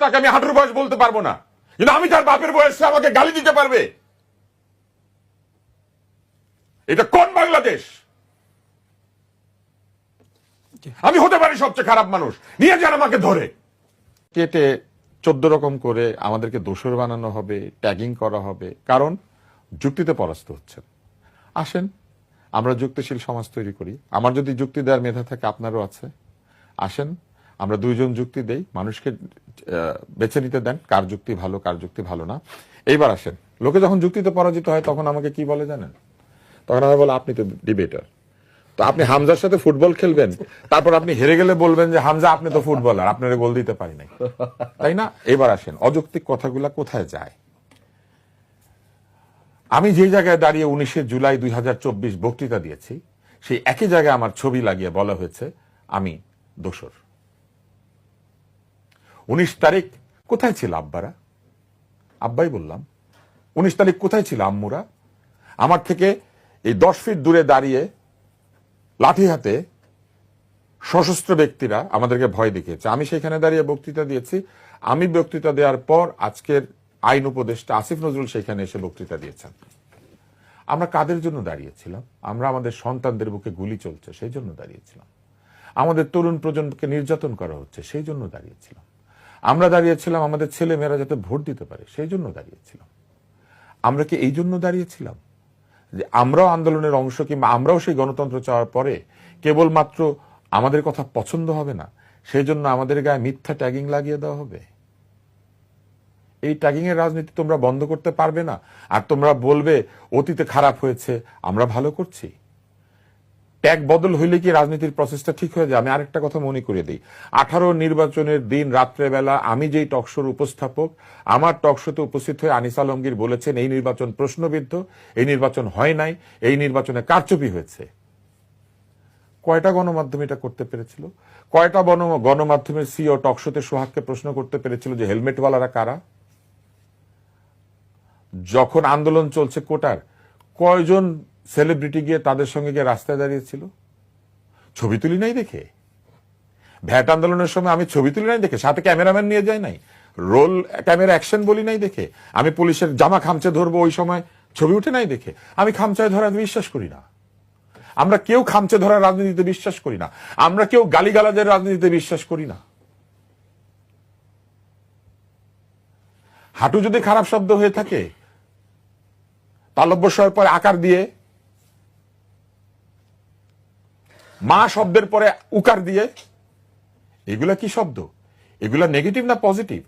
তাকে আমি হাঁটুর বয়স বলতে পারবো না, কিন্তু আমি তার বাপের বয়সে আমাকে গালি দিতে পারবে? এটা কোন বাংলাদেশ? আমি হতে পারি সবচেয়ে খারাপ মানুষ, নিয়ে যান আমাকে ধরে। কেটে 14 রকম করে আমাদেরকে দোষর বানানো হবে, ট্যাগিং করা হবে, কারণ যুক্তিতে পরাস্ত হচ্ছেন। আসেন আমরা যুক্তিশীল সমাজ তৈরি করি। আমার যদি যুক্তি দেওয়ার মেধা থাকে, আপনারও আছে। আসেন আমরা দুইজন যুক্তি দেই, মানুষকে বেছে নিতে দেন কার যুক্তি ভালো কার যুক্তি ভালো না। এইবার আসেন, লোকে যখন যুক্তিতে পরাজিত হয় তখন আমাকে কি বলে জানেন? তখন আমি বলে, আপনি তো ডিবেটার, তো আপনি হামজার সাথে ফুটবল খেলবেন, তারপর আপনি হেরে গেলে বলবেন যে হামজা আপনি তো ফুটবলার, আপনারা গোল দিতে পারি নাই, তাই না? এবার আসেন, অযৌক্তিক কথাগুলা কোথায় যায়? আমি যে জায়গায় দাঁড়িয়ে 19শে জুলাই 2024 বক্তৃতা দিয়েছি, সেই একই জায়গায় আমার ছবি লাগিয়ে বলা হয়েছে আমি দোষর। 19 তারিখ কোথায় ছিল আব্বারা? আব্বাই বললাম। 19 তারিখ কোথায় ছিল আম্মুরা? আমার থেকে এই 10 ফিট দূরে দাঁড়িয়ে লাঠি হাতে সশস্ত্র ব্যক্তিরা আমাদেরকে ভয় দেখিয়েছে, আমি সেখানে দাঁড়িয়ে বক্তৃতা দিয়েছি। আমি বক্তৃতা দেওয়ার পর আজকের আইন উপদেষ্টা আসিফ নজরুল সেখানে এসে বক্তৃতা দিয়েছেন। আমরা কাদের জন্য দাঁড়িয়েছিলাম? আমরা আমাদের সন্তানদের বুকে গুলি চলছে সেই জন্য দাঁড়িয়েছিলাম। আমাদের তরুণ প্রজন্মকে নির্যাতন করা হচ্ছে সেই জন্য দাঁড়িয়েছিলাম। আমরা দাঁড়িয়েছিলাম আমাদের ছেলে মেয়েরা যাতে ভোট দিতে পারে সেই জন্য দাঁড়িয়েছিলাম। আমরা কি এই জন্য দাঁড়িয়েছিলাম যে আমরাও আন্দোলনের অংশ, কিংবা আমরাও সেই গণতন্ত্র চাওয়ার পরে কেবলমাত্র আমাদের কথা পছন্দ হবে না সেই জন্য আমাদের গায়ে মিথ্যা ট্যাগিং লাগিয়ে দেওয়া হবে? এই ট্যাগিং এর রাজনীতি তোমরা বন্ধ করতে পারবে না, আর তোমরা বলবে অতীতে খারাপ হয়েছে আমরা ভালো করছি। ট্যাগ বদল হইলে কি রাজনীতির প্রসেসটা ঠিক হয়ে যায়? আমি আরেকটা কথা মনে করিয়ে দিই, 18 নির্বাচনের দিন রাত্রেবেলা আমি যেই টকশোর উপস্থাপক, আমার টকশোতে উপস্থিত হয়ে আনিস আলমগীর বলেছেন এই নির্বাচন প্রশ্নবিদ্ধ, এই নির্বাচন হয় নাই, এই নির্বাচনে কারচুপি হয়েছে। কয়টা গণমাধ্যম এটা করতে পেরেছিল? কয়টা গণমাধ্যমের সিও টকশোতে সোহাগকে প্রশ্ন করতে পেরেছিল যে হেলমেটওয়ালারা কারা? যখন আন্দোলন চলছে কোটার, কয়জন সেলিব্রিটি গিয়ে তাদের সঙ্গে গিয়ে রাস্তায় দাঁড়িয়েছিল? ছবি তুলি নাই দেখে? ভ্যাট আন্দোলনের সময় আমি ছবি তুলি নাই দেখে? সাথে ক্যামেরাম্যান নিয়ে যাই নাই? রোল ক্যামেরা অ্যাকশন বলি নাই দেখে? আমি পুলিশের জামা খামচে ধরবো ওই সময় ছবি উঠে নাই দেখে? আমি খামচায় ধরাতে বিশ্বাস করি না। আমরা কেউ খামচে ধরার রাজনীতিতে বিশ্বাস করি না। আমরা কেউ গালিগালাজের রাজনীতিতে বিশ্বাস করি না। হাঁটু যদি খারাপ শব্দ হয়ে থাকে, তালব্যস্বরের পরে আকার দিয়ে, মা শব্দের পরে উকার দিয়ে, এগুলা কি শব্দ? এগুলা নেগেটিভ না পজিটিভ?